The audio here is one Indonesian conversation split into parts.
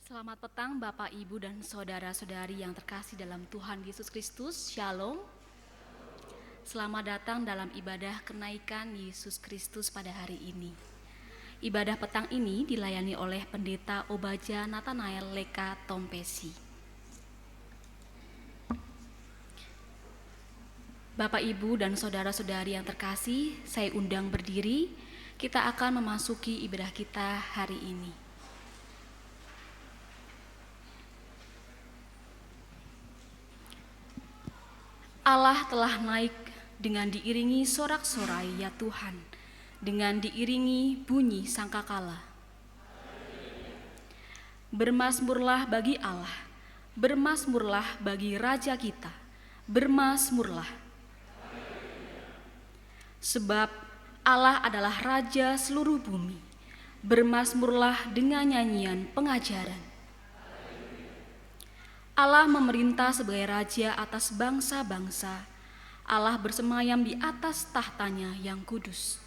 Selamat petang Bapak, Ibu, dan Saudara-saudari yang terkasih dalam Tuhan Yesus Kristus. Shalom. Selamat datang dalam ibadah kenaikan Yesus Kristus pada hari ini. Ibadah petang ini dilayani oleh Pendeta Obaja Nathanael Leka Tompesi. Bapak, Ibu, dan Saudara-saudari yang terkasih, saya undang berdiri. Kita akan memasuki ibadah kita hari ini. Allah telah naik dengan diiringi sorak-sorai ya Tuhan, dengan diiringi bunyi sangkakala. Bermasmurlah bagi Allah, bermasmurlah bagi Raja kita, bermasmurlah. Sebab Allah adalah Raja seluruh bumi, bermasmurlah dengan nyanyian pengajaran. Allah memerintah sebagai Raja atas bangsa-bangsa. Allah bersemayam di atas tahtanya yang kudus.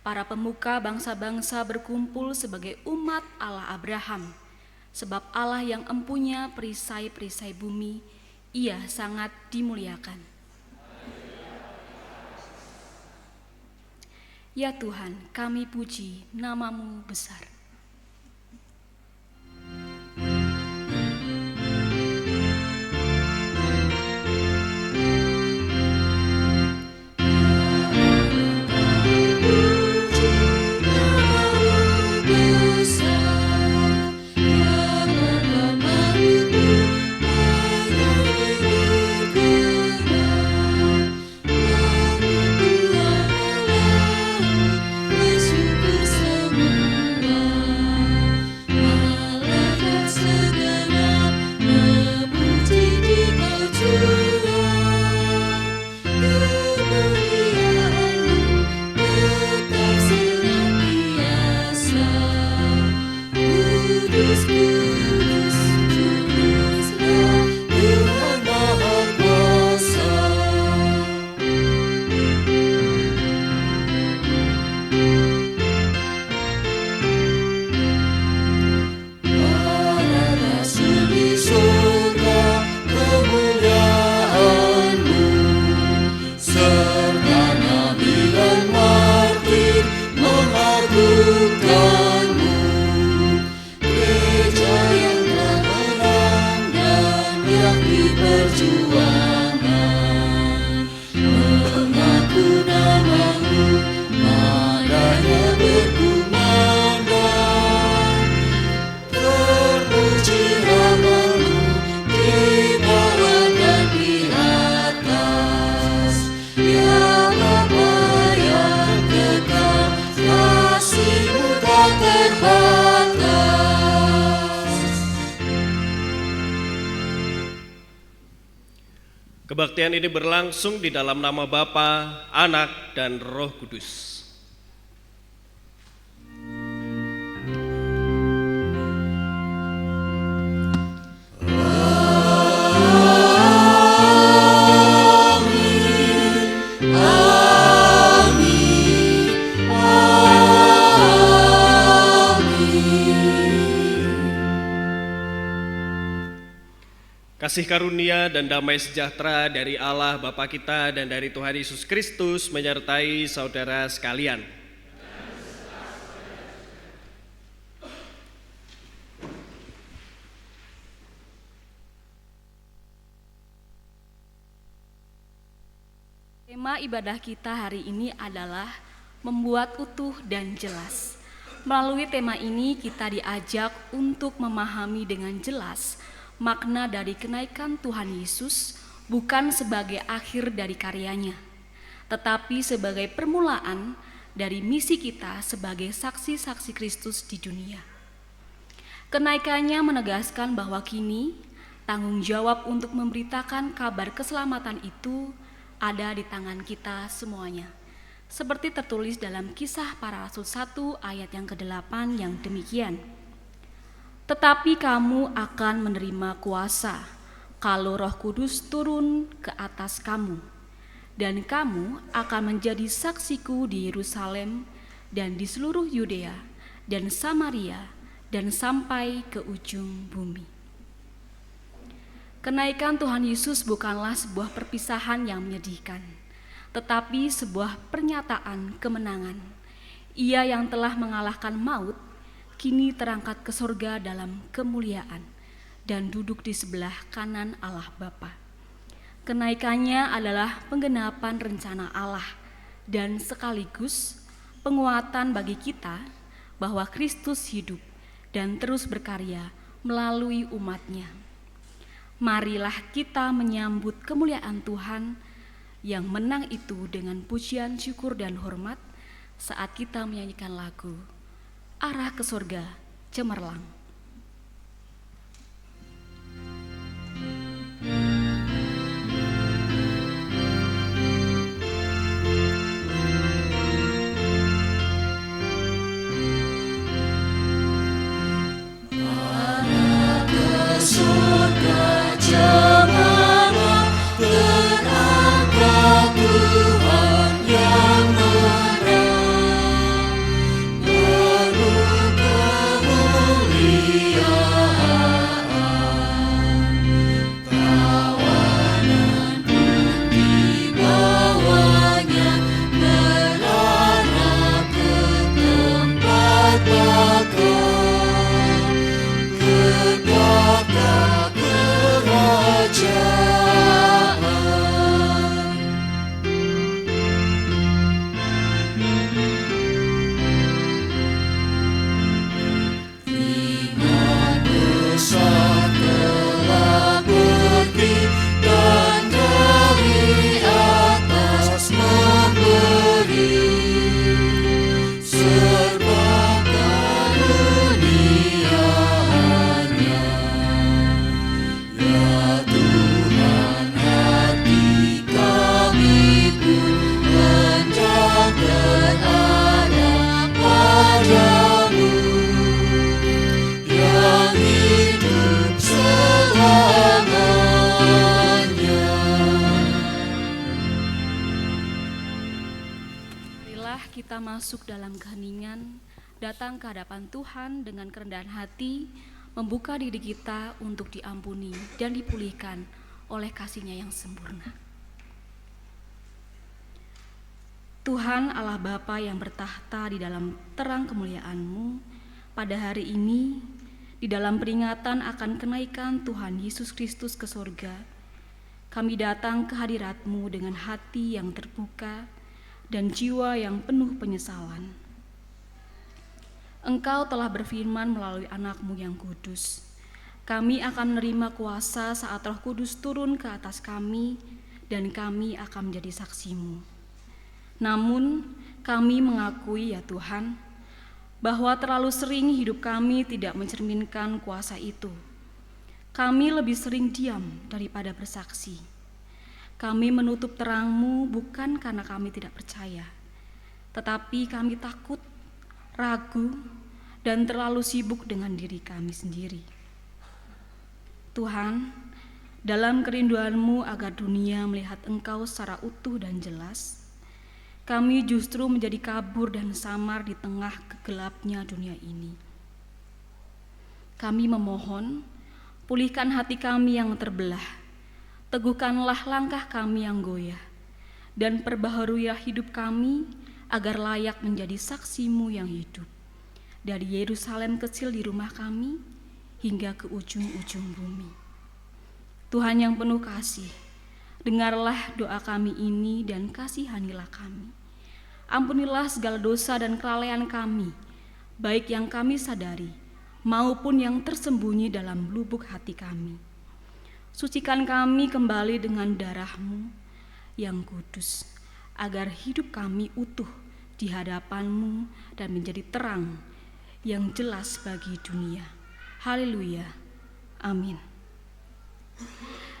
Para pemuka bangsa-bangsa berkumpul sebagai umat Allah Abraham. Sebab Allah yang empunya perisai-perisai bumi, Ia sangat dimuliakan. Ya Tuhan, kami puji nama-Mu besar. Kebaktian ini berlangsung di dalam nama Bapa, Anak, dan Roh Kudus. Kasih karunia dan damai sejahtera dari Allah Bapa kita dan dari Tuhan Yesus Kristus menyertai saudara sekalian. Tema ibadah kita hari ini adalah membuat utuh dan jelas. Melalui tema ini kita diajak untuk memahami dengan jelas makna dari kenaikan Tuhan Yesus bukan sebagai akhir dari karyanya, tetapi sebagai permulaan dari misi kita sebagai saksi-saksi Kristus di dunia. Kenaikannya menegaskan bahwa kini tanggung jawab untuk memberitakan kabar keselamatan itu ada di tangan kita semuanya. Seperti tertulis dalam Kisah Para Rasul 1 ayat yang ke-8 yang demikian. Tetapi kamu akan menerima kuasa kalau Roh Kudus turun ke atas kamu, dan kamu akan menjadi saksiku di Yerusalem dan di seluruh Yudea dan Samaria dan sampai ke ujung bumi. Kenaikan Tuhan Yesus bukanlah sebuah perpisahan yang menyedihkan, tetapi sebuah pernyataan kemenangan. Ia yang telah mengalahkan maut, kini terangkat ke surga dalam kemuliaan dan duduk di sebelah kanan Allah Bapa. Kenaikannya adalah penggenapan rencana Allah dan sekaligus penguatan bagi kita bahwa Kristus hidup dan terus berkarya melalui umat-Nya. Marilah kita menyambut kemuliaan Tuhan yang menang itu dengan pujian, syukur, dan hormat saat kita menyanyikan lagu Arah ke Surga Cemerlang. Arah ke surga cemerlang, terangkat Tuhan yang menang. Penuh kemuliaan, tawanan pun di bawahnya, mengarah ke tempat bakal, ke takhta kerajaan. Ingat dosa telah pergi, dan dari atas memberi serba karunia-Nya. Ya Tuhan, hati kami pun hendak berharap padamu, yang hidup selamanya. Marilah kita masuk dalam keheningan, datang ke hadapan Tuhan dengan kerendahan hati, membuka diri kita untuk diampuni dan dipulihkan oleh kasih-Nya yang sempurna. Tuhan Allah Bapa yang bertahta di dalam terang kemuliaan-Mu, pada hari ini, di dalam peringatan akan kenaikan Tuhan Yesus Kristus ke surga, kami datang ke hadirat-Mu dengan hati yang terbuka dan jiwa yang penuh penyesalan. Engkau telah berfirman melalui anak-Mu yang kudus. Kami akan menerima kuasa saat Roh Kudus turun ke atas kami, dan kami akan menjadi saksi-Mu. Namun, kami mengakui ya Tuhan, bahwa terlalu sering hidup kami tidak mencerminkan kuasa itu. Kami lebih sering diam daripada bersaksi. Kami menutup terang-Mu bukan karena kami tidak percaya, tetapi kami takut, ragu, dan terlalu sibuk dengan diri kami sendiri. Tuhan, dalam kerinduan-Mu agar dunia melihat Engkau secara utuh dan jelas, kami justru menjadi kabur dan samar di tengah kegelapnya dunia ini. Kami memohon, pulihkan hati kami yang terbelah, teguhkanlah langkah kami yang goyah, dan perbaharuilah hidup kami agar layak menjadi saksi-Mu yang hidup, dari Yerusalem kecil di rumah kami hingga ke ujung-ujung bumi. Tuhan yang penuh kasih, dengarlah doa kami ini dan kasihanilah kami. Ampunilah segala dosa dan kelalaian kami, baik yang kami sadari maupun yang tersembunyi dalam lubuk hati kami. Sucikan kami kembali dengan darah-Mu yang kudus, agar hidup kami utuh di hadapan-Mu dan menjadi terang yang jelas bagi dunia. Haleluya. Amin.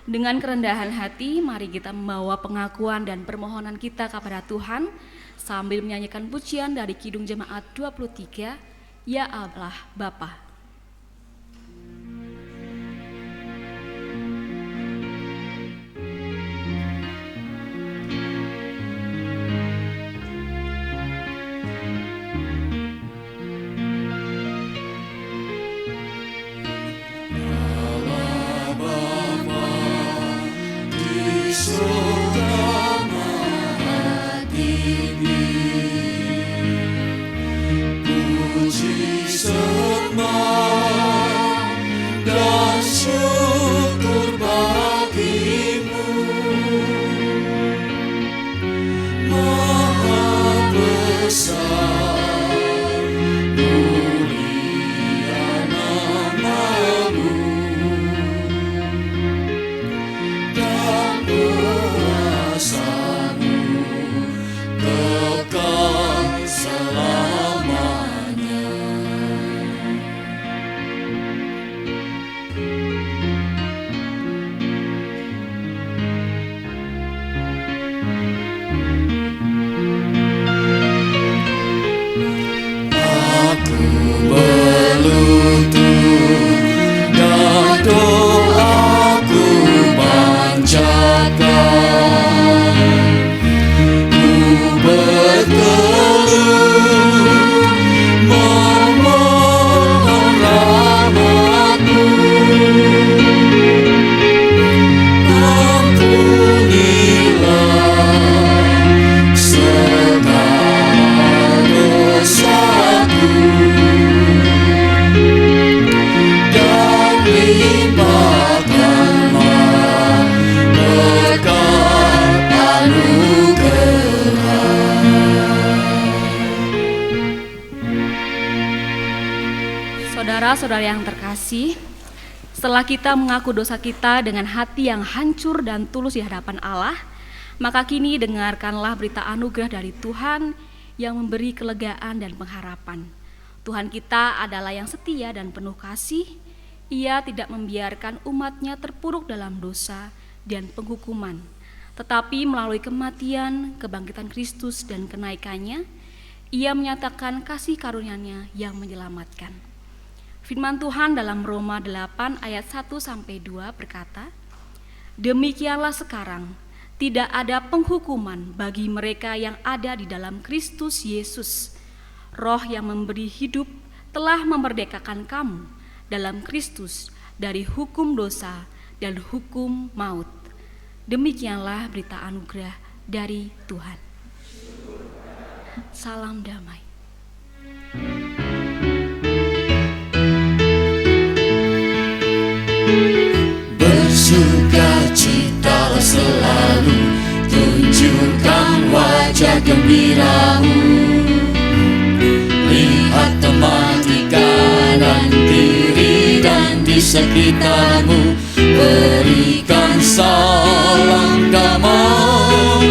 Dengan kerendahan hati, mari kita membawa pengakuan dan permohonan kita kepada Tuhan sambil menyanyikan pujian dari Kidung Jemaat 23, Ya Allah Bapa. Saudara-saudara yang terkasih, setelah kita mengaku dosa kita dengan hati yang hancur dan tulus di hadapan Allah, maka kini dengarkanlah berita anugerah dari Tuhan yang memberi kelegaan dan pengharapan. Tuhan kita adalah yang setia dan penuh kasih. Ia tidak membiarkan umatnya terpuruk dalam dosa dan penghukuman, tetapi melalui kematian, kebangkitan Kristus dan kenaikannya, Ia menyatakan kasih karunia-Nya yang menyelamatkan. Firman Tuhan dalam Roma 8 ayat 1-2 berkata, "Demikianlah sekarang tidak ada penghukuman bagi mereka yang ada di dalam Kristus Yesus. Roh yang memberi hidup telah memerdekakan kamu dalam Kristus dari hukum dosa dan hukum maut." Demikianlah berita anugerah dari Tuhan. Salam damai. Bersukacitalah selalu, tunjukkan wajah gembiramu. Lihat teman di kanan kiri dan di sekitarmu, berikan salam damai,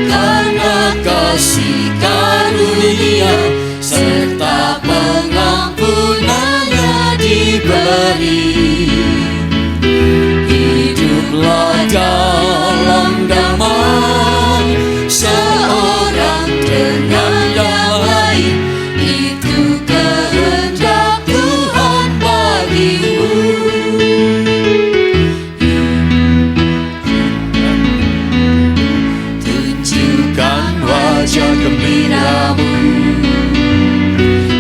karena kasih karunia serta pengampunannya diberi. Hiduplah dalam damai, seorang dengan yang lain, itu kehendak Tuhan bagimu. Tunjukkan wajah gembiramu,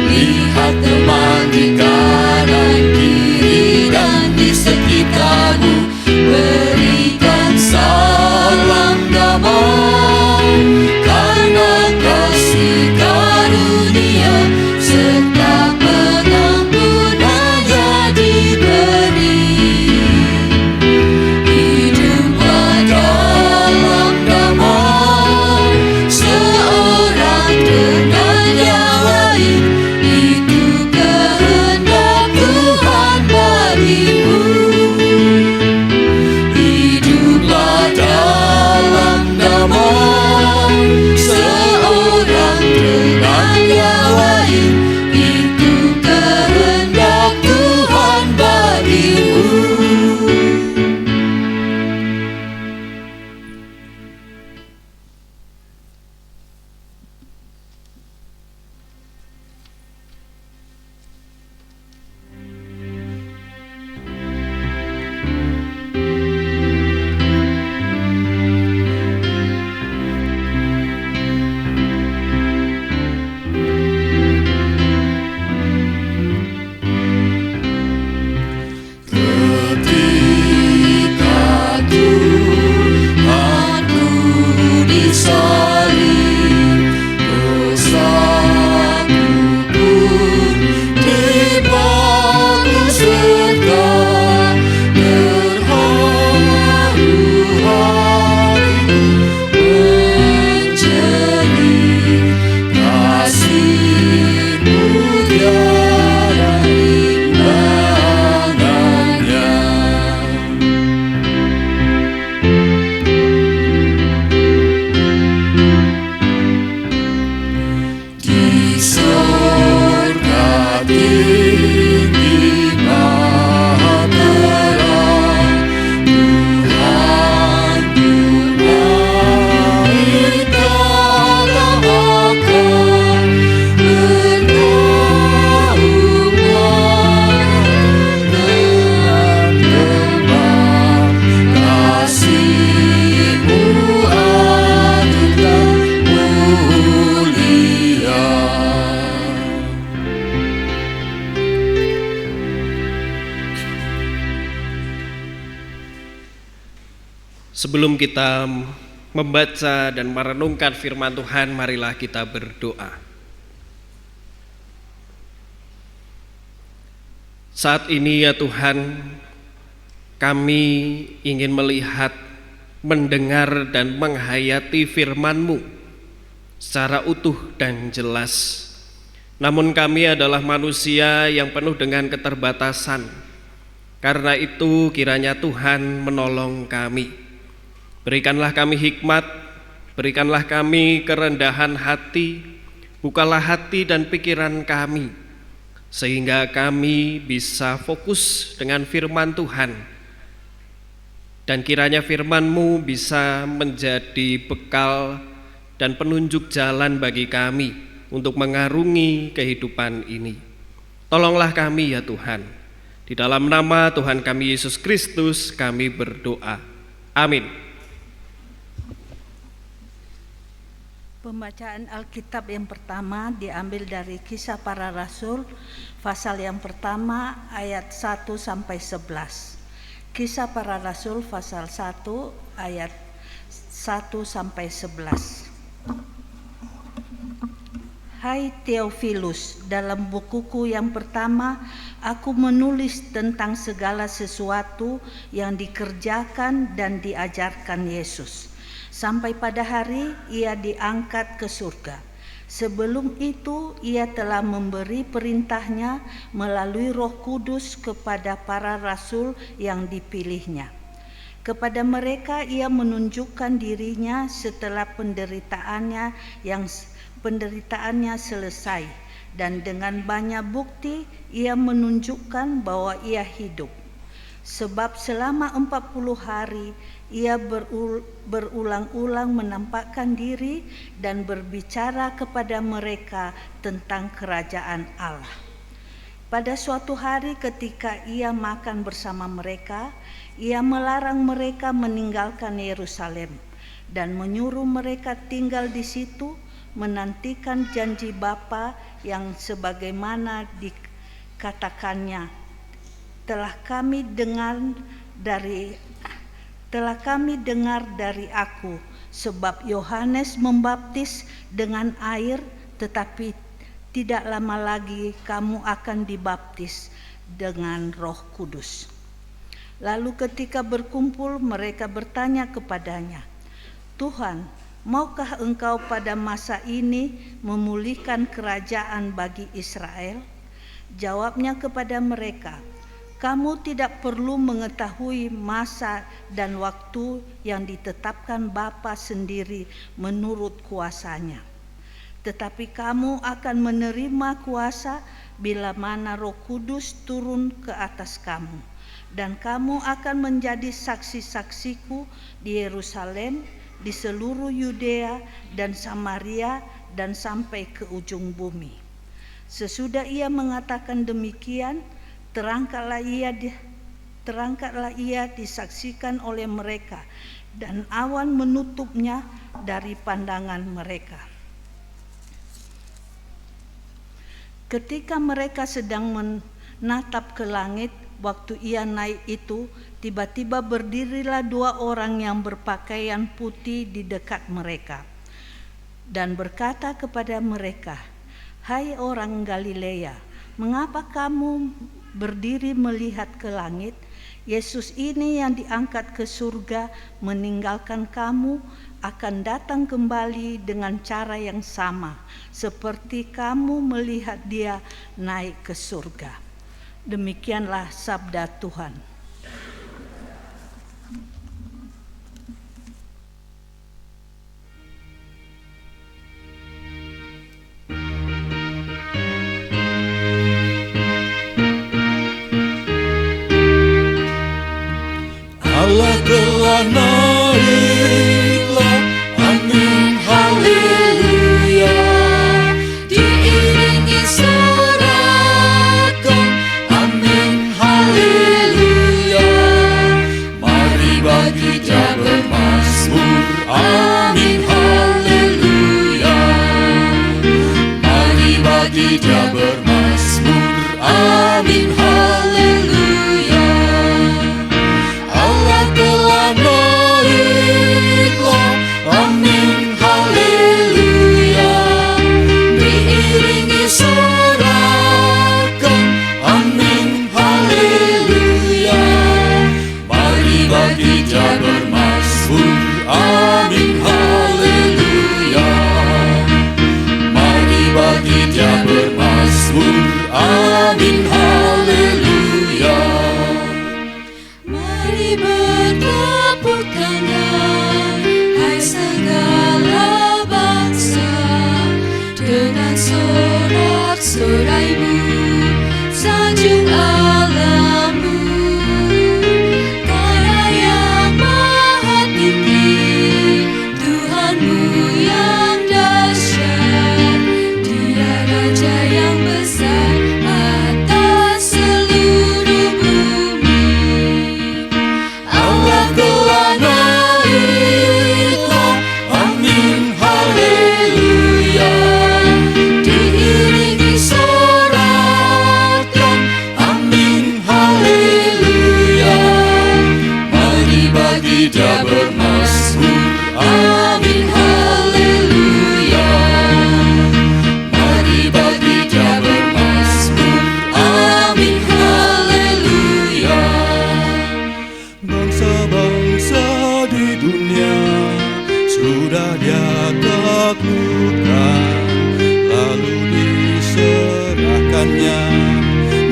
lihat teman di kanan kiri dan di sekitarmu, berikan salam damai, karena kasih karunia serta pengampunannya diberi. Hiduplah dalam damai, seorang dengan yang lain, itu kehendak Tuhan bagimu. Hiduplah dalam damai, seorang dengan yang lain, itu kehendak Tuhan bagimu. Ketika Tuhanku disalib, dosaku pun dibatu serta terharu hatiku menjerit, kasih-Mu tiada imbangannya. Di surga tinggi maha terang, Tuhan naik datang akan bernaunglah dengan gembala. Kasih-Mu adil dan mulia. Sebelum kita membaca dan merenungkan firman Tuhan, marilah kita berdoa. Saat ini ya Tuhan, kami ingin melihat, mendengar dan menghayati firman-Mu secara utuh dan jelas. Namun kami adalah manusia yang penuh dengan keterbatasan. Karena itu kiranya Tuhan menolong kami. Berikanlah kami hikmat, berikanlah kami kerendahan hati, bukalah hati dan pikiran kami, sehingga kami bisa fokus dengan firman Tuhan. Dan kiranya firman-Mu bisa menjadi bekal dan penunjuk jalan bagi kami untuk mengarungi kehidupan ini. Tolonglah kami ya Tuhan. Di dalam nama Tuhan kami Yesus Kristus kami berdoa. Amin. Pembacaan Alkitab yang pertama diambil dari Kisah Para Rasul, pasal yang pertama ayat 1 sampai 11. Kisah Para Rasul pasal 1 ayat 1 sampai 11. Hai Theophilus, dalam bukuku yang pertama aku menulis tentang segala sesuatu yang dikerjakan dan diajarkan Yesus sampai pada hari ia diangkat ke surga. Sebelum itu ia telah memberi perintahnya melalui Roh Kudus kepada para rasul yang dipilihnya. Kepada mereka ia menunjukkan dirinya setelah penderitaannya selesai, dan dengan banyak bukti ia menunjukkan bahwa ia hidup. Sebab selama 40 hari ia berulang-ulang menampakkan diri dan berbicara kepada mereka tentang kerajaan Allah. Pada suatu hari ketika ia makan bersama mereka, ia melarang mereka meninggalkan Yerusalem dan menyuruh mereka tinggal di situ, menantikan janji Bapa yang sebagaimana dikatakannya, telah kami dengar dari aku, sebab Yohanes membaptis dengan air, tetapi tidak lama lagi kamu akan dibaptis dengan Roh Kudus. Lalu ketika berkumpul mereka bertanya kepadanya, Tuhan, maukah engkau pada masa ini memulihkan kerajaan bagi Israel? Jawabnya kepada mereka, kamu tidak perlu mengetahui masa dan waktu yang ditetapkan Bapa sendiri menurut kuasanya. Tetapi kamu akan menerima kuasa bila mana Roh Kudus turun ke atas kamu. Dan kamu akan menjadi saksi-saksiku di Yerusalem, di seluruh Yudea dan Samaria dan sampai ke ujung bumi. Sesudah ia mengatakan demikian, terangkatlah ia disaksikan oleh mereka, dan awan menutupnya dari pandangan mereka. Ketika mereka sedang menatap ke langit, waktu ia naik itu, tiba-tiba berdirilah 2 orang yang berpakaian putih di dekat mereka dan berkata kepada mereka, hai orang Galilea, mengapa kamu berdiri melihat ke langit? Yesus ini yang diangkat ke surga meninggalkan kamu akan datang kembali dengan cara yang sama seperti kamu melihat dia naik ke surga. Demikianlah sabda Tuhan. Allah telah naiklah, amin haleluya. Diiringi sorakan, amin haleluya. dia taklukkan, lalu diserahkannya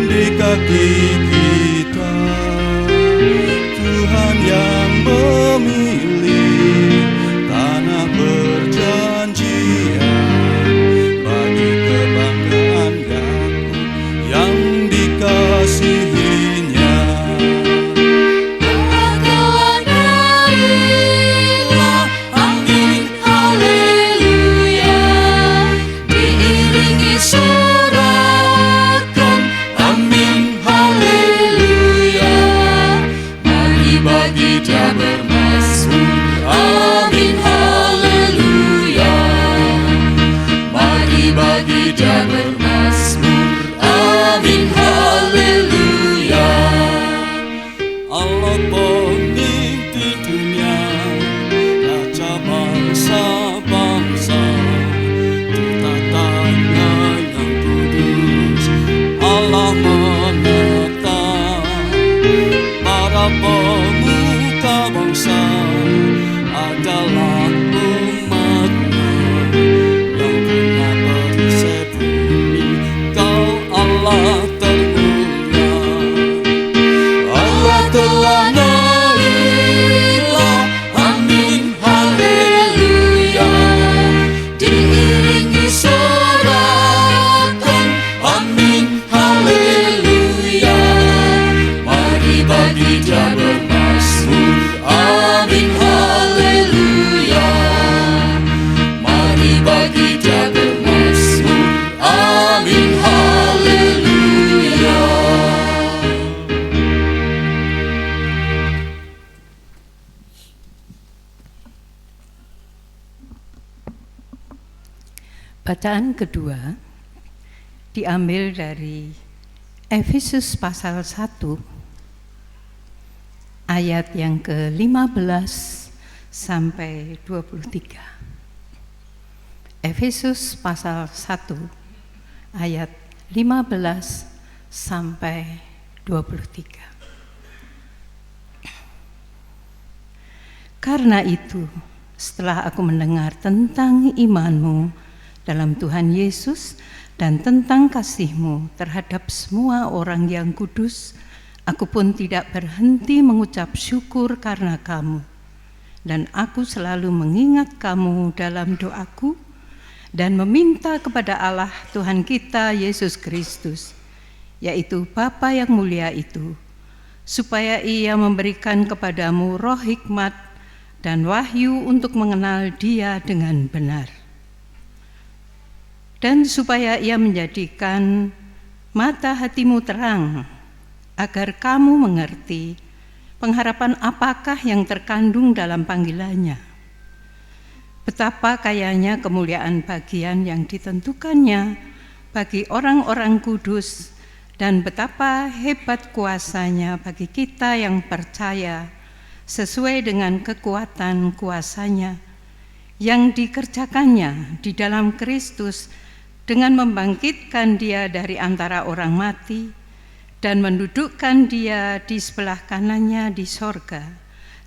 di kaki kita. Tuhan yang memilih tanah perjanjian bagi kebanggaan Yakub yang dikasihinya. Amin, haleluya, diiringi sorakan. Amin, haleluya, mari bagi Dia bermazmur. Amin, haleluya, mari bagi Dia bermazmur. Amin, haleluya. Allah pemimpin dunia, raja bangsa-bangsa, tatatanya yang kudus. Allah menetap para pemuka bangsa adalah umatnya yang punya perisai bumi. Kau Allah termulia, Allah telah naiklah. Amin, haleluya, diiringi sorakan. Amin, haleluya, mari bagi Dia bermazmur. Amin, haleluya, mari bagi Dia bermazmur. Amin, haleluya. Bacaan kedua diambil dari Efesus pasal 1 ayat yang ke-15 sampai 23. Efesus pasal 1 ayat 15 sampai 23. Karena itu, setelah aku mendengar tentang imanmu dalam Tuhan Yesus dan tentang kasih-Mu terhadap semua orang yang kudus, aku pun tidak berhenti mengucap syukur karena kamu. Dan aku selalu mengingat kamu dalam doaku dan meminta kepada Allah Tuhan kita Yesus Kristus, yaitu Bapa yang mulia itu, supaya Ia memberikan kepadamu roh hikmat dan wahyu untuk mengenal Dia dengan benar. Dan supaya Ia menjadikan mata hatimu terang, agar kamu mengerti pengharapan apakah yang terkandung dalam panggilannya, betapa kayanya kemuliaan bagian yang ditentukannya bagi orang-orang kudus, dan betapa hebat kuasanya bagi kita yang percaya, sesuai dengan kekuatan kuasanya yang dikerjakannya di dalam Kristus, dengan membangkitkan Dia dari antara orang mati dan mendudukkan Dia di sebelah kanannya di sorga,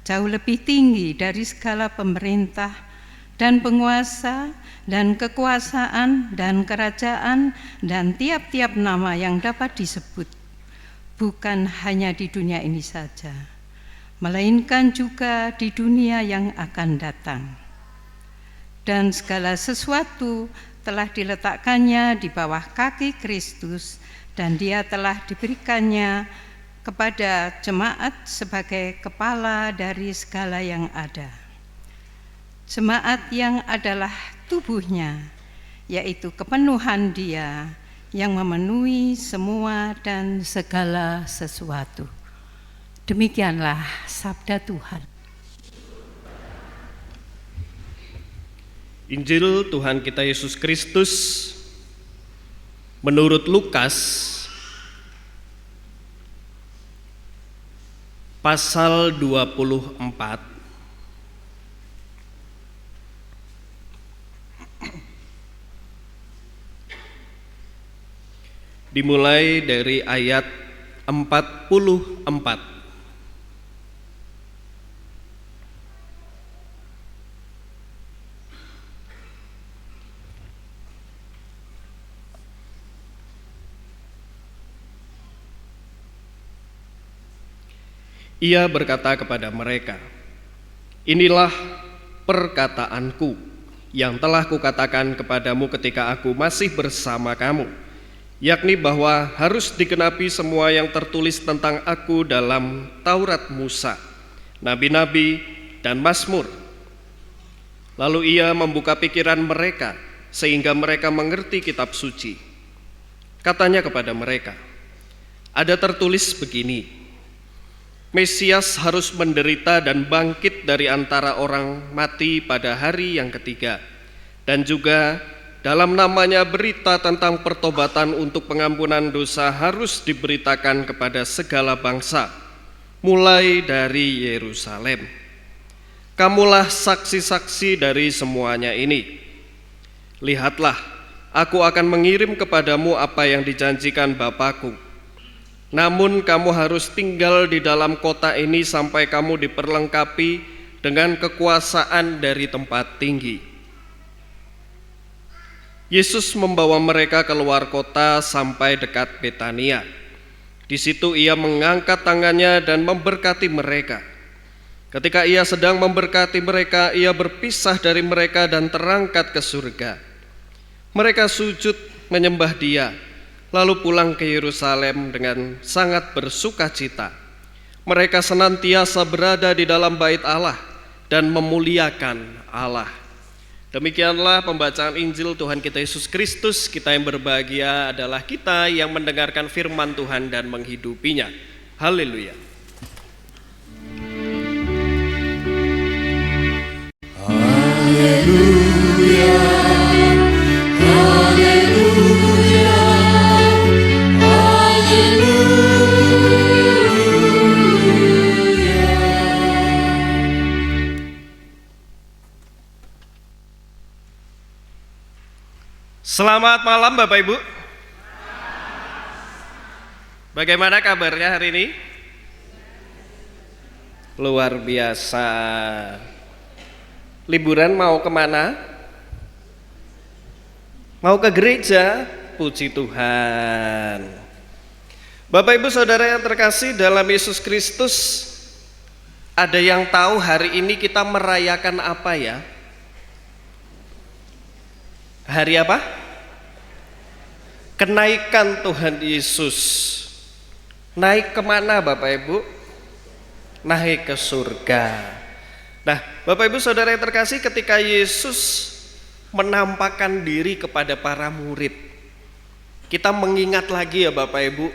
jauh lebih tinggi dari segala pemerintah dan penguasa dan kekuasaan dan kerajaan dan tiap-tiap nama yang dapat disebut, bukan hanya di dunia ini saja, melainkan juga di dunia yang akan datang. Dan segala sesuatu telah diletakkannya di bawah kaki Kristus, dan Dia telah diberikannya kepada jemaat sebagai kepala dari segala yang ada. Jemaat yang adalah tubuhnya, yaitu kepenuhan Dia yang memenuhi semua dan segala sesuatu. Demikianlah sabda Tuhan. Injil Tuhan kita Yesus Kristus menurut Lukas pasal 24 dimulai dari ayat 44. Ia berkata kepada mereka, "Inilah perkataanku yang telah kukatakan kepadamu ketika aku masih bersama kamu, yakni bahwa harus digenapi semua yang tertulis tentang aku dalam Taurat Musa, nabi-nabi, dan Mazmur." Lalu ia membuka pikiran mereka sehingga mereka mengerti kitab suci. Katanya kepada mereka, "Ada tertulis begini, Mesias harus menderita dan bangkit dari antara orang mati pada hari yang ketiga, dan juga dalam namanya berita tentang pertobatan untuk pengampunan dosa harus diberitakan kepada segala bangsa, mulai dari Yerusalem. Kamulah saksi-saksi dari semuanya ini. Lihatlah, aku akan mengirim kepadamu apa yang dijanjikan Bapa-Ku. Namun kamu harus tinggal di dalam kota ini sampai kamu diperlengkapi dengan kekuasaan dari tempat tinggi." Yesus membawa mereka keluar kota sampai dekat Betania. Di situ ia mengangkat tangannya dan memberkati mereka. Ketika ia sedang memberkati mereka, ia berpisah dari mereka dan terangkat ke surga. Mereka sujud menyembah Dia, lalu pulang ke Yerusalem dengan sangat bersukacita. Mereka senantiasa berada di dalam bait Allah dan memuliakan Allah. Demikianlah pembacaan Injil Tuhan kita Yesus Kristus. Kita yang berbahagia adalah kita yang mendengarkan firman Tuhan dan menghidupinya. Haleluya. Haleluya, haleluya, haleluya. Selamat malam Bapak Ibu. Bagaimana kabarnya hari ini? Luar biasa. Liburan mau kemana? Mau ke gereja? Puji Tuhan. Bapak Ibu Saudara yang terkasih dalam Yesus Kristus, ada yang tahu hari ini kita merayakan apa ya? Hari apa? Kenaikan Tuhan Yesus. Naik kemana Bapak Ibu? Naik ke surga. Nah, Bapak Ibu Saudara yang terkasih, ketika Yesus menampakkan diri kepada para murid, kita mengingat lagi ya Bapak Ibu,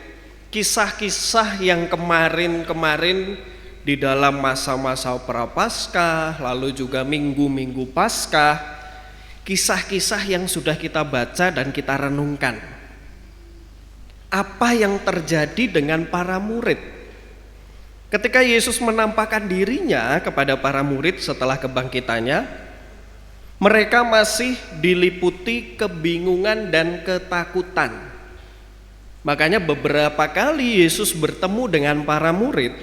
kisah-kisah yang kemarin di dalam masa-masa Prapaskah, lalu juga minggu-minggu Paskah, kisah-kisah yang sudah kita baca dan kita renungkan. Apa yang terjadi dengan para murid? Ketika Yesus menampakkan dirinya kepada para murid setelah kebangkitannya, mereka masih diliputi kebingungan dan ketakutan. Makanya beberapa kali Yesus bertemu dengan para murid,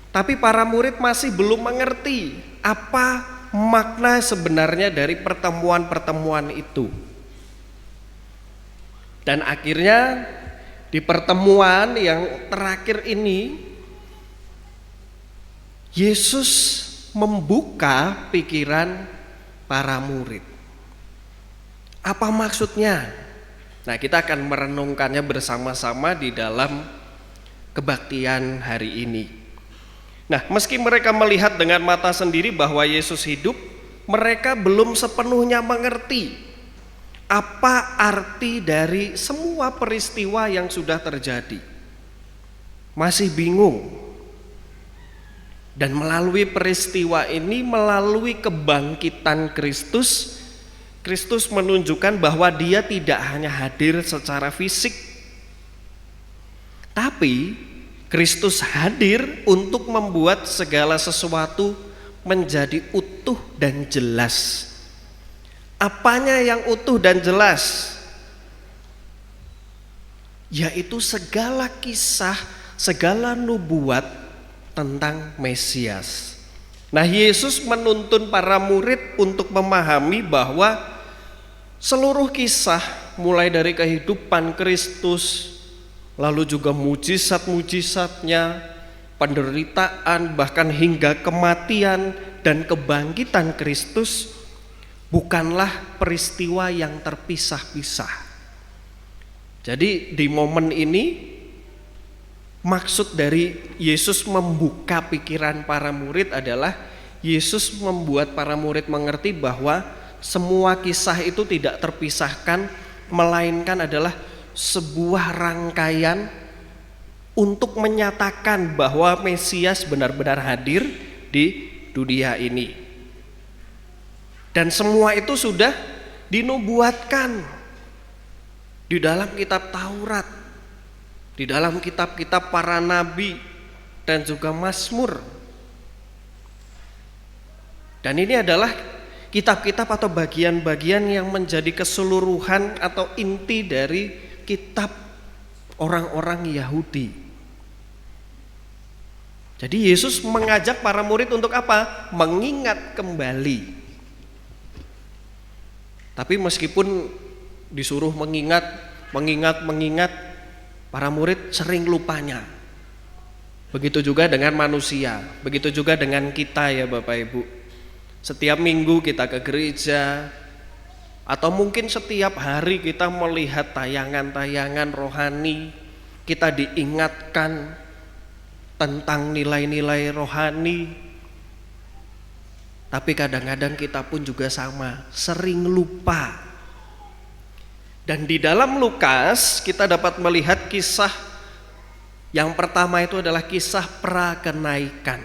tapi para murid masih belum mengerti apa makna sebenarnya dari pertemuan-pertemuan itu. Dan akhirnya di pertemuan yang terakhir ini, Yesus membuka pikiran para murid. Apa maksudnya? Nah, kita akan merenungkannya bersama-sama di dalam kebaktian hari ini. Nah, meski mereka melihat dengan mata sendiri bahwa Yesus hidup, mereka belum sepenuhnya mengerti apa arti dari semua peristiwa yang sudah terjadi. Masih bingung. Dan melalui peristiwa ini, melalui kebangkitan Kristus, Kristus menunjukkan bahwa Dia tidak hanya hadir secara fisik, tapi Kristus hadir untuk membuat segala sesuatu menjadi utuh dan jelas. Apanya yang utuh dan jelas? Yaitu segala kisah, segala nubuat tentang Mesias. Nah, Yesus menuntun para murid untuk memahami bahwa seluruh kisah mulai dari kehidupan Kristus, lalu juga mujizat-mujizatnya, penderitaan, bahkan hingga kematian dan kebangkitan Kristus bukanlah peristiwa yang terpisah-pisah. Jadi di momen ini maksud dari Yesus membuka pikiran para murid adalah Yesus membuat para murid mengerti bahwa semua kisah itu tidak terpisahkan, melainkan adalah sebuah rangkaian untuk menyatakan bahwa Mesias benar-benar hadir di dunia ini. Dan semua itu sudah dinubuatkan di dalam kitab Taurat, di dalam kitab-kitab para nabi dan juga Mazmur. Dan ini adalah kitab-kitab atau bagian-bagian yang menjadi keseluruhan atau inti dari kitab orang-orang Yahudi. Jadi Yesus mengajak para murid untuk apa? Mengingat kembali. Tapi meskipun disuruh mengingat, para murid sering lupanya. Begitu juga dengan manusia, begitu juga dengan kita ya Bapak Ibu. Setiap minggu kita ke gereja, atau mungkin setiap hari kita melihat tayangan-tayangan rohani, kita diingatkan tentang nilai-nilai rohani. Tapi kadang-kadang kita pun juga sama, sering lupa. Dan di dalam Lukas kita dapat melihat kisah yang pertama itu adalah kisah prakenaikan.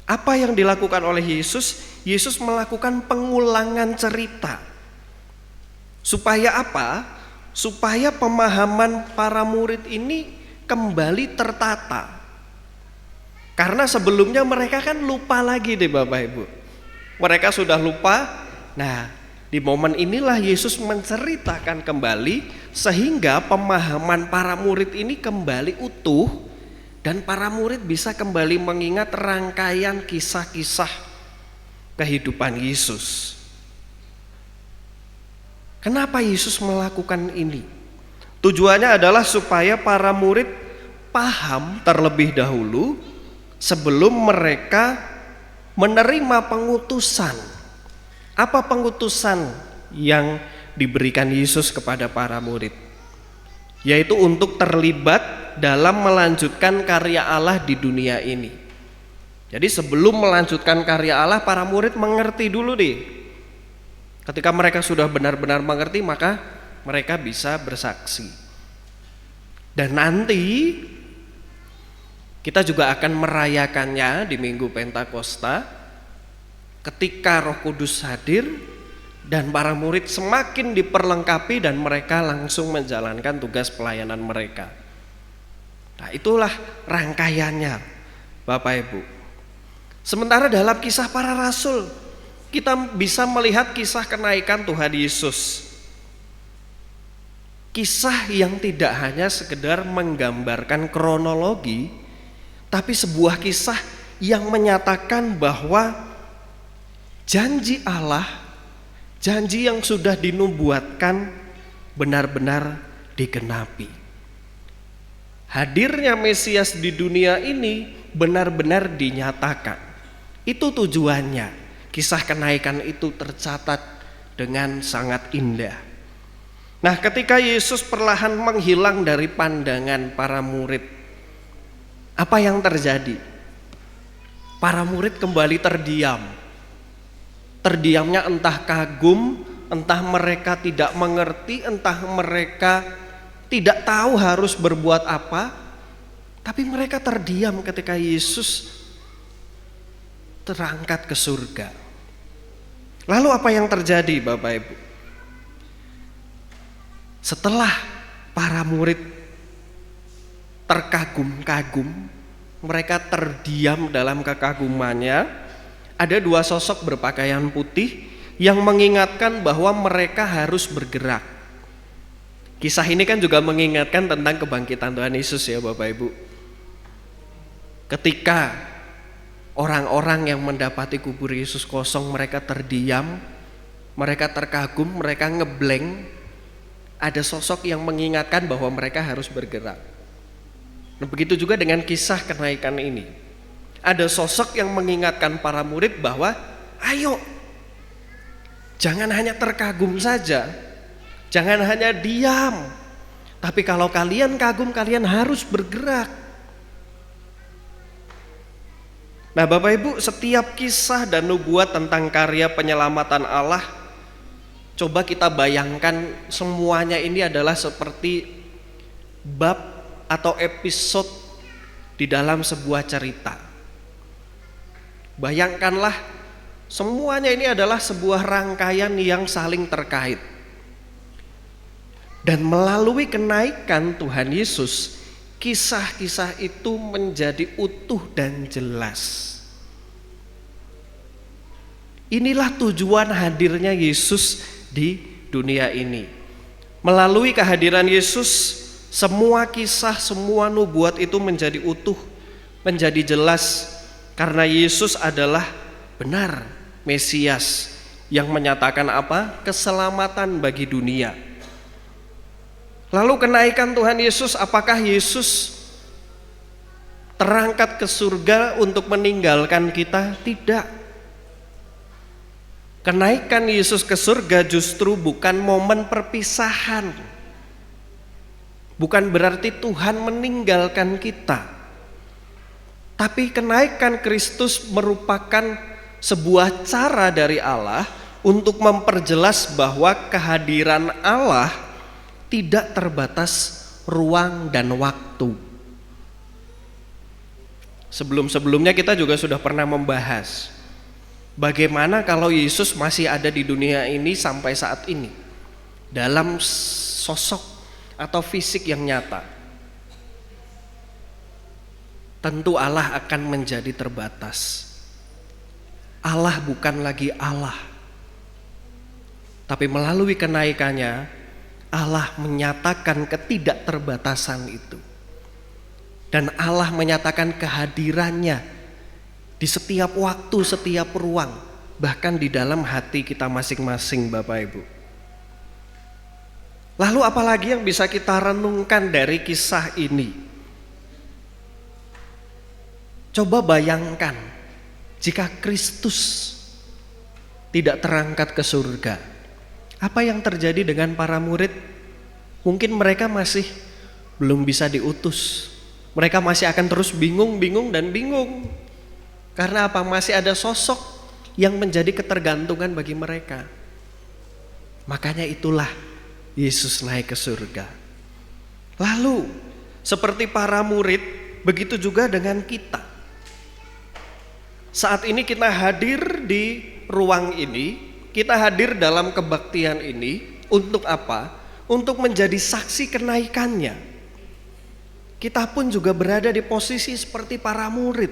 Apa yang dilakukan oleh Yesus? Yesus melakukan pengulangan cerita. Supaya apa? Supaya pemahaman para murid ini kembali tertata. Karena sebelumnya mereka kan lupa lagi deh Bapak Ibu. Mereka sudah lupa. Nah, di momen inilah Yesus menceritakan kembali sehingga pemahaman para murid ini kembali utuh dan para murid bisa kembali mengingat rangkaian kisah-kisah kehidupan Yesus. Kenapa Yesus melakukan ini? Tujuannya adalah supaya para murid paham terlebih dahulu sebelum mereka menerima pengutusan. Apa pengutusan yang diberikan Yesus kepada para murid? Yaitu untuk terlibat dalam melanjutkan karya Allah di dunia ini. Jadi sebelum melanjutkan karya Allah, para murid mengerti dulu deh. Ketika mereka sudah benar-benar mengerti, maka mereka bisa bersaksi. Dan nanti kita juga akan merayakannya di Minggu Pentakosta, ketika Roh Kudus hadir dan para murid semakin diperlengkapi dan mereka langsung menjalankan tugas pelayanan mereka. Nah, itulah rangkaiannya Bapak Ibu. Sementara dalam kisah para rasul kita bisa melihat kisah kenaikan Tuhan Yesus. Kisah yang tidak hanya sekedar menggambarkan kronologi, tapi sebuah kisah yang menyatakan bahwa janji Allah, janji yang sudah dinubuatkan benar-benar digenapi. Hadirnya Mesias di dunia ini benar-benar dinyatakan. Itu tujuannya. Kisah kenaikan itu tercatat dengan sangat indah. Nah, ketika Yesus perlahan menghilang dari pandangan para murid, apa yang terjadi? Para murid kembali terdiam. Terdiamnya entah kagum, entah mereka tidak mengerti, entah mereka tidak tahu harus berbuat apa, tapi mereka terdiam ketika Yesus terangkat ke surga. Lalu apa yang terjadi Bapak Ibu? Setelah para murid terkagum-kagum, mereka terdiam dalam kekagumannya. Ada dua sosok berpakaian putih yang mengingatkan bahwa mereka harus bergerak. Kisah ini kan juga mengingatkan tentang kebangkitan Tuhan Yesus ya Bapak Ibu. Ketika orang-orang yang mendapati kubur Yesus kosong, mereka terdiam, mereka terkagum, mereka ngeblank. Ada sosok yang mengingatkan bahwa mereka harus bergerak. Nah, begitu juga dengan kisah kenaikan ini. Ada sosok yang mengingatkan para murid bahwa ayo, jangan hanya terkagum saja, jangan hanya diam, tapi kalau kalian kagum, kalian harus bergerak. Nah, Bapak Ibu, setiap kisah dan nubuat tentang karya penyelamatan Allah, coba kita bayangkan semuanya ini adalah seperti bab atau episode di dalam sebuah cerita. Bayangkanlah semuanya ini adalah sebuah rangkaian yang saling terkait. Dan melalui kenaikan Tuhan Yesus, kisah-kisah itu menjadi utuh dan jelas. Inilah tujuan hadirnya Yesus di dunia ini. Melalui kehadiran Yesus, semua kisah, semua nubuat itu menjadi utuh, menjadi jelas, karena Yesus adalah benar Mesias yang menyatakan apa? Keselamatan bagi dunia. Lalu kenaikan Tuhan Yesus, apakah Yesus terangkat ke surga untuk meninggalkan kita? Tidak. Kenaikan Yesus ke surga justru bukan momen perpisahan. Bukan berarti Tuhan meninggalkan kita. Tapi kenaikan Kristus merupakan sebuah cara dari Allah untuk memperjelas bahwa kehadiran Allah tidak terbatas ruang dan waktu. Sebelum-sebelumnya kita juga sudah pernah membahas bagaimana kalau Yesus masih ada di dunia ini sampai saat ini dalam sosok atau fisik yang nyata. Tentu Allah akan menjadi terbatas. Allah bukan lagi Allah. Tapi melalui kenaikannya Allah menyatakan ketidakterbatasan itu. Dan Allah menyatakan kehadirannya di setiap waktu, setiap ruang, bahkan di dalam hati kita masing-masing, Bapak Ibu. Lalu apalagi yang bisa kita renungkan dari kisah ini? Coba bayangkan jika Kristus tidak terangkat ke surga, apa yang terjadi dengan para murid? Mungkin mereka masih belum bisa diutus. Mereka masih akan terus bingung. Karena apa? Masih ada sosok yang menjadi ketergantungan bagi mereka. Makanya itulah Yesus naik ke surga. Lalu seperti para murid, begitu juga dengan kita. Saat ini kita hadir di ruang ini, kita hadir dalam kebaktian ini untuk apa? Untuk menjadi saksi kenaikannya. Kita pun juga berada di posisi seperti para murid.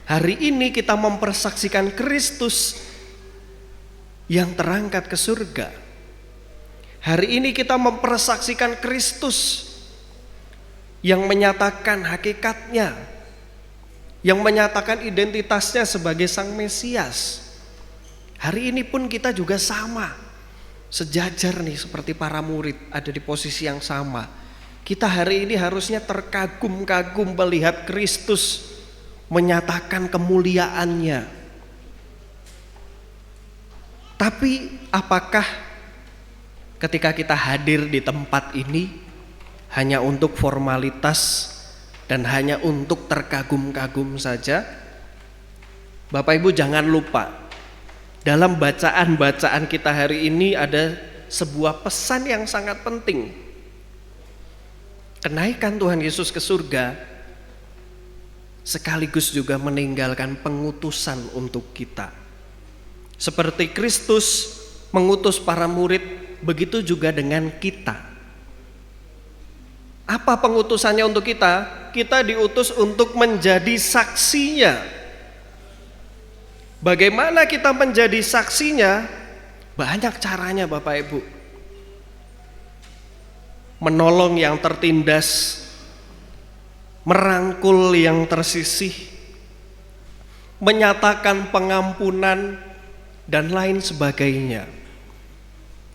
Hari ini kita mempersaksikan Kristus yang terangkat ke surga. Hari ini kita mempersaksikan Kristus yang menyatakan hakikatnya, yang menyatakan identitasnya sebagai Sang Mesias. Hari ini pun kita juga sama, sejajar nih seperti para murid, ada di posisi yang sama. Kita hari ini harusnya terkagum-kagum melihat Kristus menyatakan kemuliaannya. Tapi apakah ketika kita hadir di tempat ini hanya untuk formalitas dan hanya untuk terkagum-kagum saja? Bapak Ibu jangan lupa, dalam bacaan-bacaan kita hari ini ada sebuah pesan yang sangat penting. Kenaikan Tuhan Yesus ke surga sekaligus juga meninggalkan pengutusan untuk kita. Seperti Kristus mengutus para murid, begitu juga dengan kita. Apa pengutusannya untuk kita? Kita diutus untuk menjadi saksinya. Bagaimana kita menjadi saksinya? Banyak caranya, Bapak Ibu. Menolong yang tertindas, merangkul yang tersisih, menyatakan pengampunan, dan lain sebagainya.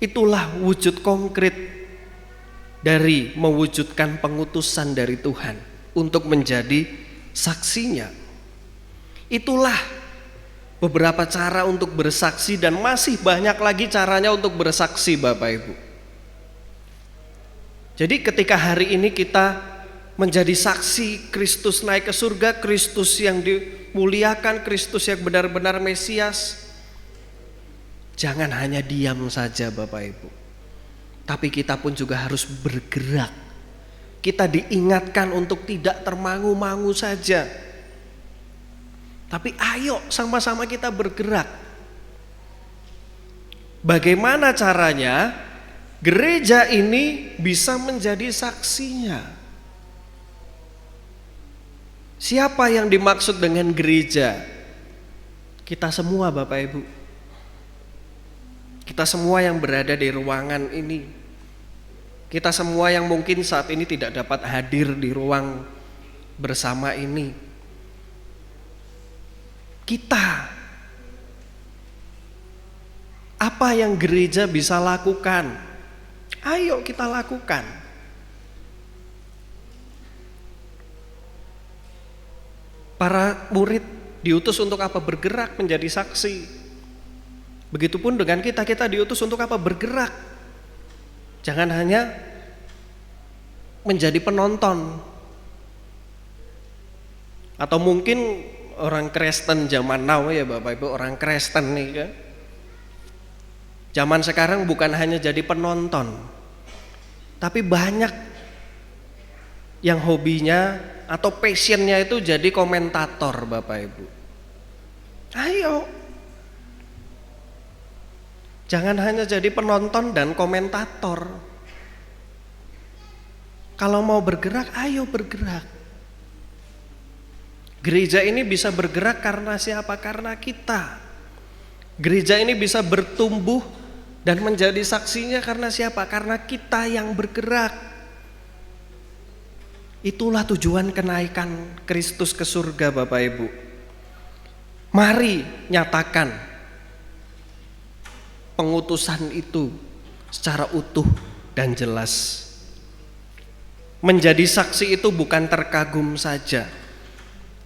Itulah wujud konkret dari mewujudkan pengutusan dari Tuhan untuk menjadi saksinya. Itulah beberapa cara untuk bersaksi, dan masih banyak lagi caranya untuk bersaksi Bapak Ibu. Jadi ketika hari ini kita menjadi saksi Kristus naik ke surga, Kristus yang dimuliakan, Kristus yang benar-benar Mesias, jangan hanya diam saja Bapak Ibu, tapi kita pun juga harus bergerak. Kita diingatkan untuk tidak termangu-mangu saja, tapi ayo sama-sama kita bergerak. Bagaimana caranya gereja ini bisa menjadi saksinya? Siapa yang dimaksud dengan gereja? Kita semua Bapak Ibu. Kita semua yang berada di ruangan ini. Kita semua yang mungkin saat ini tidak dapat hadir di ruang bersama ini. Kita, apa yang gereja bisa lakukan? Ayo kita lakukan. Para murid diutus untuk apa? Bergerak menjadi saksi. Begitupun dengan kita diutus untuk apa? Bergerak. Jangan hanya menjadi penonton. Atau mungkin orang Kristen zaman now ya Bapak Ibu, orang Kristen nih kan. Zaman sekarang bukan hanya jadi penonton, tapi banyak yang hobinya atau passionnya itu jadi komentator Bapak Ibu. Ayo, jangan hanya jadi penonton dan komentator. Kalau mau bergerak, ayo bergerak. Gereja ini bisa bergerak karena siapa? Karena kita. Gereja ini bisa bertumbuh dan menjadi saksinya karena siapa? Karena kita yang bergerak. Itulah tujuan kenaikan Kristus ke surga Bapak Ibu. Mari nyatakan pengutusan itu secara utuh dan jelas. Menjadi saksi itu bukan terkagum saja,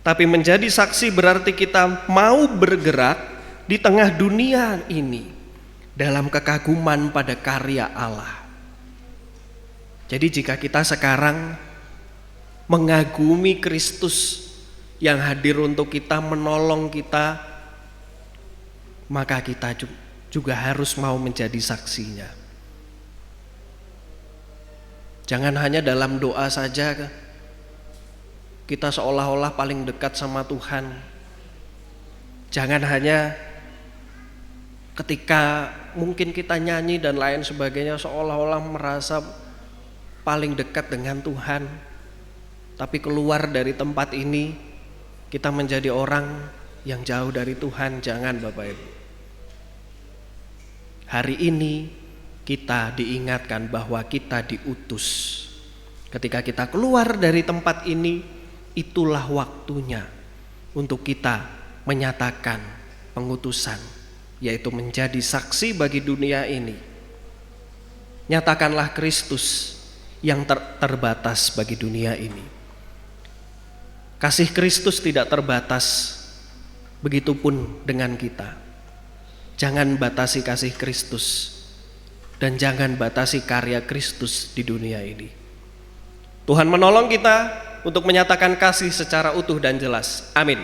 tapi menjadi saksi berarti kita mau bergerak di tengah dunia ini dalam kekaguman pada karya Allah. Jadi jika kita sekarang mengagumi Kristus yang hadir untuk kita, menolong kita, maka kita juga harus mau menjadi saksinya. Jangan hanya dalam doa saja kita seolah-olah paling dekat sama Tuhan. Jangan hanya ketika mungkin kita nyanyi dan lain sebagainya seolah-olah merasa paling dekat dengan Tuhan, tapi keluar dari tempat ini kita menjadi orang yang jauh dari Tuhan. Jangan Bapak Ibu. Hari ini kita diingatkan bahwa kita diutus. Ketika kita keluar dari tempat ini, itulah waktunya untuk kita menyatakan pengutusan, yaitu menjadi saksi bagi dunia ini. Nyatakanlah Kristus yang terbatas bagi dunia ini. Kasih Kristus tidak terbatas, begitupun dengan kita. Jangan batasi kasih Kristus dan jangan batasi karya Kristus di dunia ini. Tuhan menolong kita untuk menyatakan kasih secara utuh dan jelas. Amin.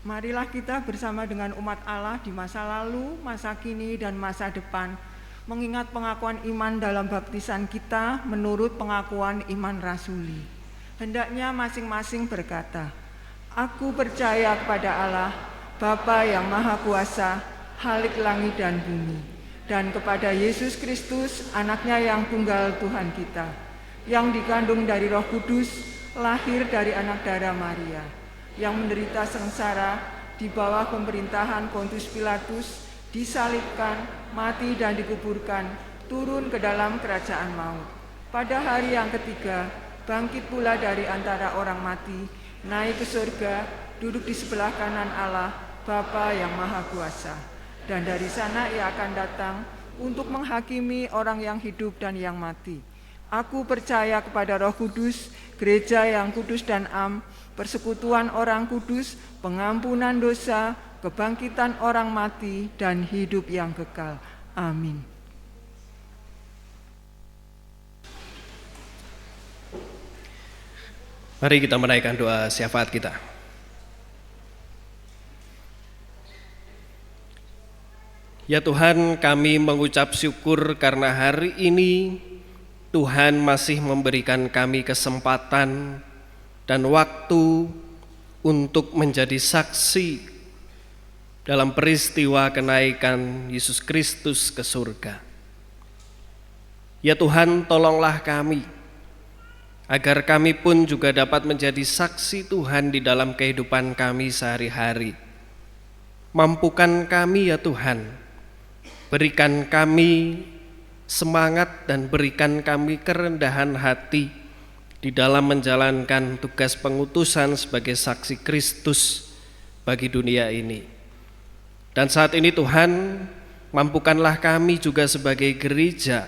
Marilah kita bersama dengan umat Allah di masa lalu, masa kini, dan masa depan, mengingat pengakuan iman dalam baptisan kita menurut pengakuan iman rasuli. Hendaknya masing-masing berkata, "Aku percaya kepada Allah, Bapa yang Maha Kuasa, Khalik langit dan bumi, dan kepada Yesus Kristus, anaknya yang tunggal Tuhan kita, yang dikandung dari Roh Kudus, lahir dari anak darah Maria, yang menderita sengsara di bawah pemerintahan Pontius Pilatus, disalibkan, mati dan dikuburkan, turun ke dalam kerajaan maut. Pada hari yang ketiga, bangkit pula dari antara orang mati, naik ke surga, duduk di sebelah kanan Allah, Bapa yang Maha Kuasa. Dan dari sana ia akan datang untuk menghakimi orang yang hidup dan yang mati. Aku percaya kepada Roh Kudus, gereja yang kudus dan am, persekutuan orang kudus, pengampunan dosa, kebangkitan orang mati, dan hidup yang kekal. Amin. Mari kita menaikkan doa syafaat kita. Ya Tuhan, kami mengucap syukur karena hari ini Tuhan masih memberikan kami kesempatan dan waktu untuk menjadi saksi dalam peristiwa kenaikan Yesus Kristus ke surga. Ya Tuhan, tolonglah kami agar kami pun juga dapat menjadi saksi Tuhan di dalam kehidupan kami sehari-hari. Mampukan kami ya Tuhan, berikan kami semangat dan berikan kami kerendahan hati di dalam menjalankan tugas pengutusan sebagai saksi Kristus bagi dunia ini. Dan saat ini Tuhan, mampukanlah kami juga sebagai gereja.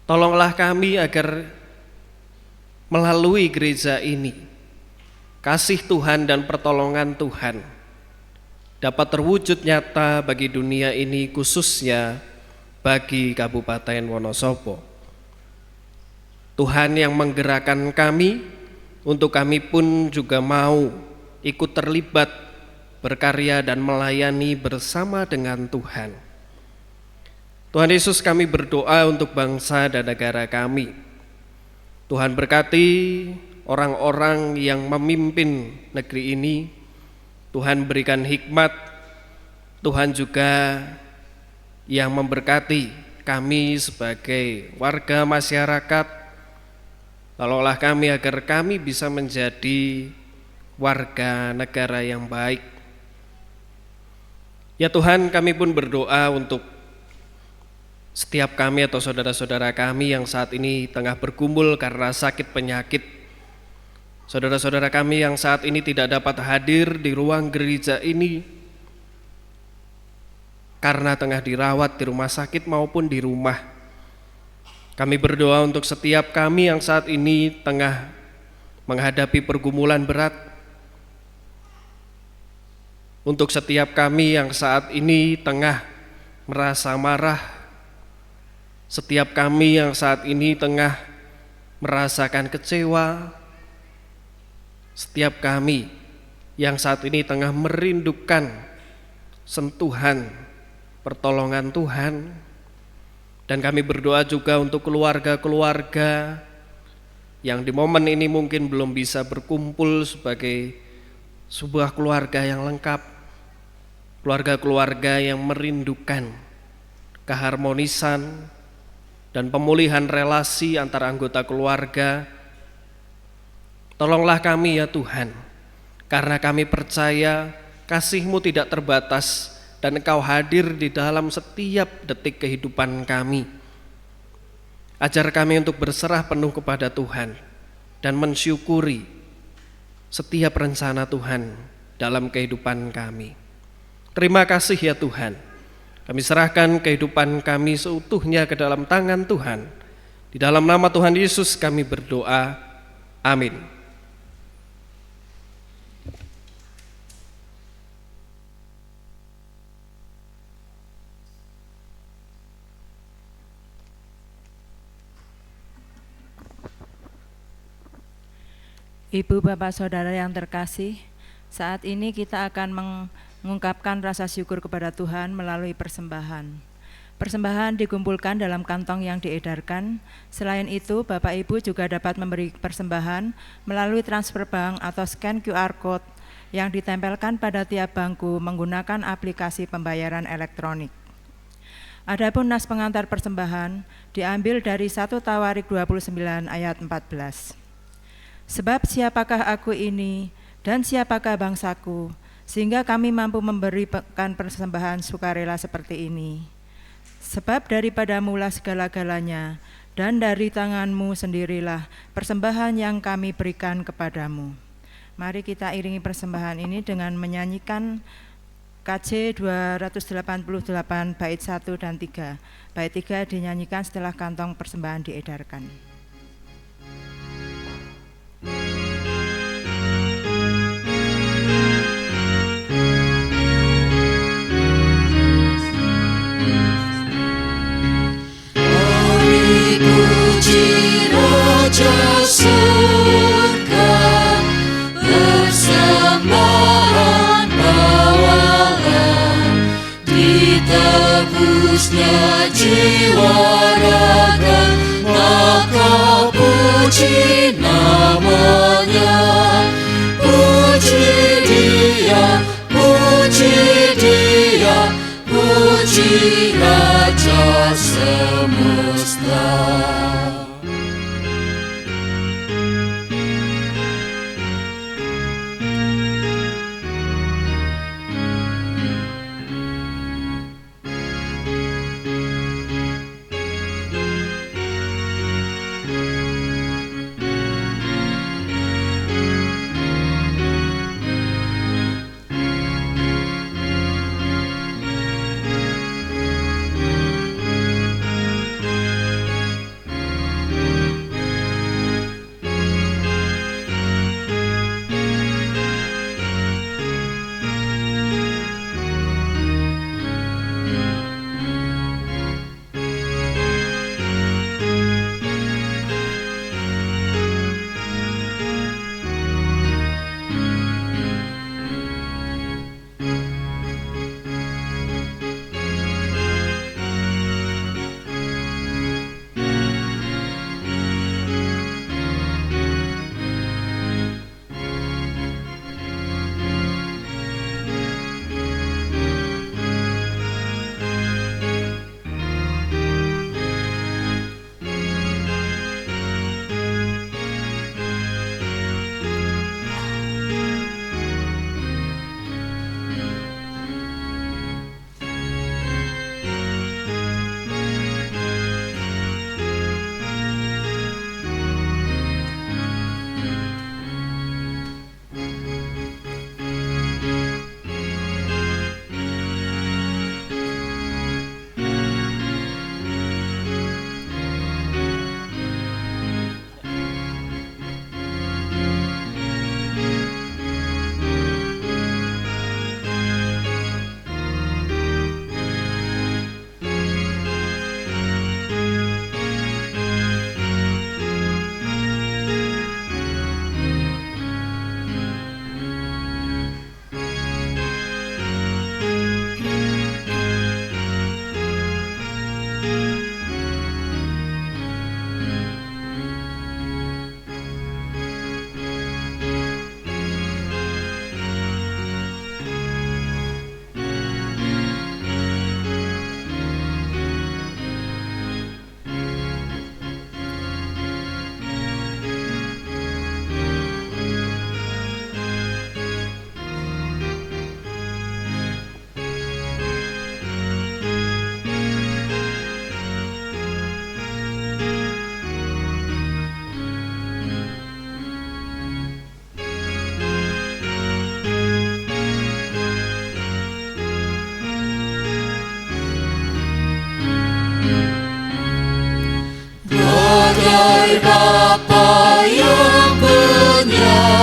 Tolonglah kami agar melalui gereja ini, kasih Tuhan dan pertolongan Tuhan dapat terwujud nyata bagi dunia ini, khususnya bagi Kabupaten Wonosobo. Tuhan yang menggerakkan kami untuk kami pun juga mau ikut terlibat berkarya dan melayani bersama dengan Tuhan. Tuhan Yesus, kami berdoa untuk bangsa dan negara kami. Tuhan berkati orang-orang yang memimpin negeri ini. Tuhan berikan hikmat. Tuhan juga yang memberkati kami sebagai warga masyarakat. Tolonglah kami agar kami bisa menjadi warga negara yang baik. Ya Tuhan, kami pun berdoa untuk setiap kami atau saudara-saudara kami yang saat ini tengah bergumul karena sakit penyakit. Saudara-saudara kami yang saat ini tidak dapat hadir di ruang gereja ini karena tengah dirawat di rumah sakit maupun di rumah. Kami berdoa untuk setiap kami yang saat ini tengah menghadapi pergumulan berat. Untuk setiap kami yang saat ini tengah merasa marah. Setiap kami yang saat ini tengah merasakan kecewa. Setiap kami yang saat ini tengah merindukan sentuhan pertolongan Tuhan. Dan kami berdoa juga untuk keluarga-keluarga yang di momen ini mungkin belum bisa berkumpul sebagai sebuah keluarga yang lengkap, keluarga-keluarga yang merindukan keharmonisan dan pemulihan relasi antara anggota keluarga. Tolonglah kami ya Tuhan, karena kami percaya kasih-Mu tidak terbatas dan Engkau hadir di dalam setiap detik kehidupan kami. Ajar kami untuk berserah penuh kepada Tuhan dan mensyukuri setiap rencana Tuhan dalam kehidupan kami. Terima kasih ya Tuhan. Kami serahkan kehidupan kami seutuhnya ke dalam tangan Tuhan. Di dalam nama Tuhan Yesus kami berdoa. Amin. Ibu, Bapak, Saudara yang terkasih, Saat ini kita akan mengungkapkan rasa syukur kepada Tuhan melalui persembahan. Persembahan dikumpulkan dalam kantong yang diedarkan. Selain itu, Bapak Ibu juga dapat memberi persembahan melalui transfer bank atau scan QR Code yang ditempelkan pada tiap bangku menggunakan aplikasi pembayaran elektronik. Adapun nas pengantar persembahan diambil dari 1 Tawarik 29 ayat 14. Sebab siapakah aku ini dan siapakah bangsaku, sehingga kami mampu memberikan persembahan sukarela seperti ini. Sebab daripada mula segala-galanya, dan dari tanganmu sendirilah persembahan yang kami berikan kepadamu. Mari kita iringi persembahan ini dengan menyanyikan KJ 288 bait 1 dan 3. Bait 3 dinyanyikan setelah kantong persembahan diedarkan. Puji Raja surga, persembahan bawalah, ditebusnya jiwa raga, maka puji namanya. Puji Dia, puji Dia, puji Raja semesta. Bapa yang penyayang,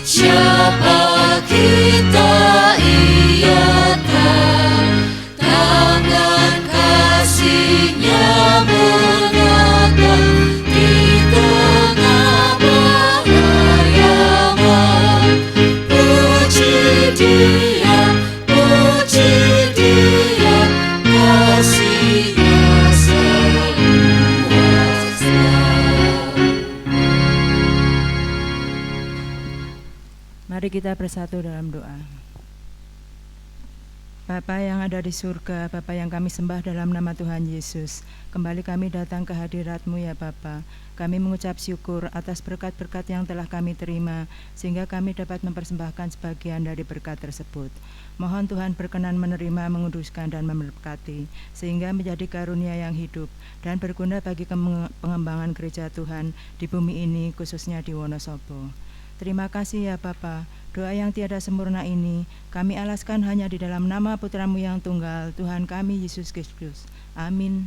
siapa kita Ia tahu, tangan kasih-Nya menyata di tengah bahaya maut. Mari kita bersatu dalam doa. Bapa yang ada di surga, Bapa yang kami sembah dalam nama Tuhan Yesus, kembali kami datang ke hadirat-Mu ya Bapa. Kami mengucap syukur atas berkat-berkat yang telah kami terima, sehingga kami dapat mempersembahkan sebagian dari berkat tersebut. Mohon Tuhan berkenan menerima, menguduskan dan memberkati, sehingga menjadi karunia yang hidup dan berguna bagi pengembangan gereja Tuhan di bumi ini, khususnya di Wonosobo. Terima kasih ya Bapa. Doa yang tiada sempurna ini kami alaskan hanya di dalam nama Putra-Mu yang tunggal, Tuhan kami Yesus Kristus. Amin.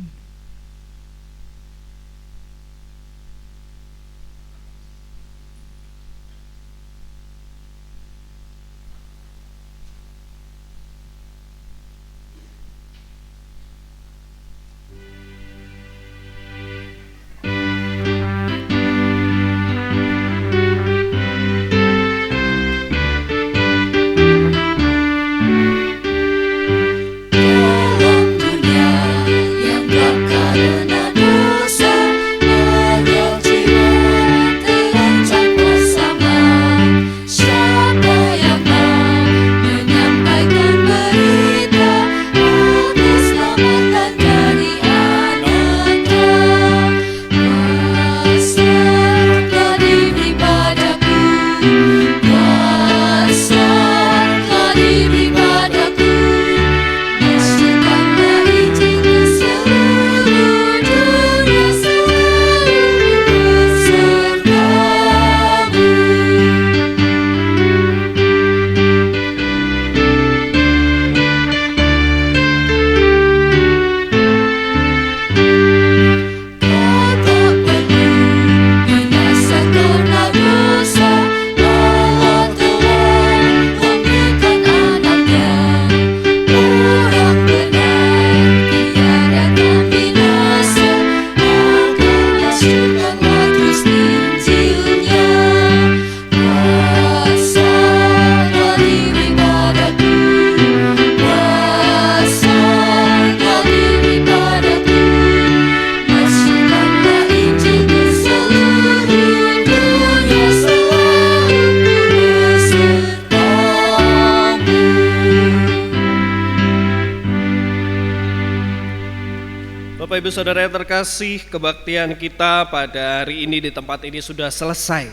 Bapak Ibu Saudara yang terkasih, kebaktian kita pada hari ini di tempat ini sudah selesai.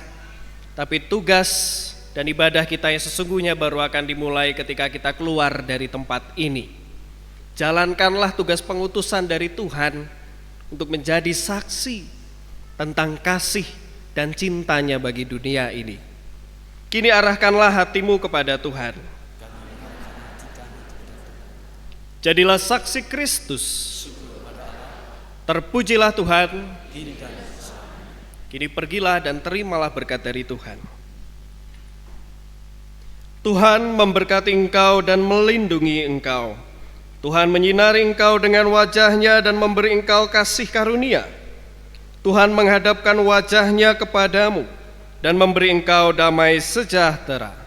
Tapi tugas dan ibadah kita yang sesungguhnya baru akan dimulai ketika kita keluar dari tempat ini. Jalankanlah tugas pengutusan dari Tuhan untuk menjadi saksi tentang kasih dan cintanya bagi dunia ini. Kini arahkanlah hatimu kepada Tuhan. Jadilah saksi Kristus. Terpujilah Tuhan. Kini pergilah dan terimalah berkat dari Tuhan. Tuhan memberkati engkau dan melindungi engkau. Tuhan menyinari engkau dengan wajah-Nya dan memberi engkau kasih karunia. Tuhan menghadapkan wajah-Nya kepadamu dan memberi engkau damai sejahtera.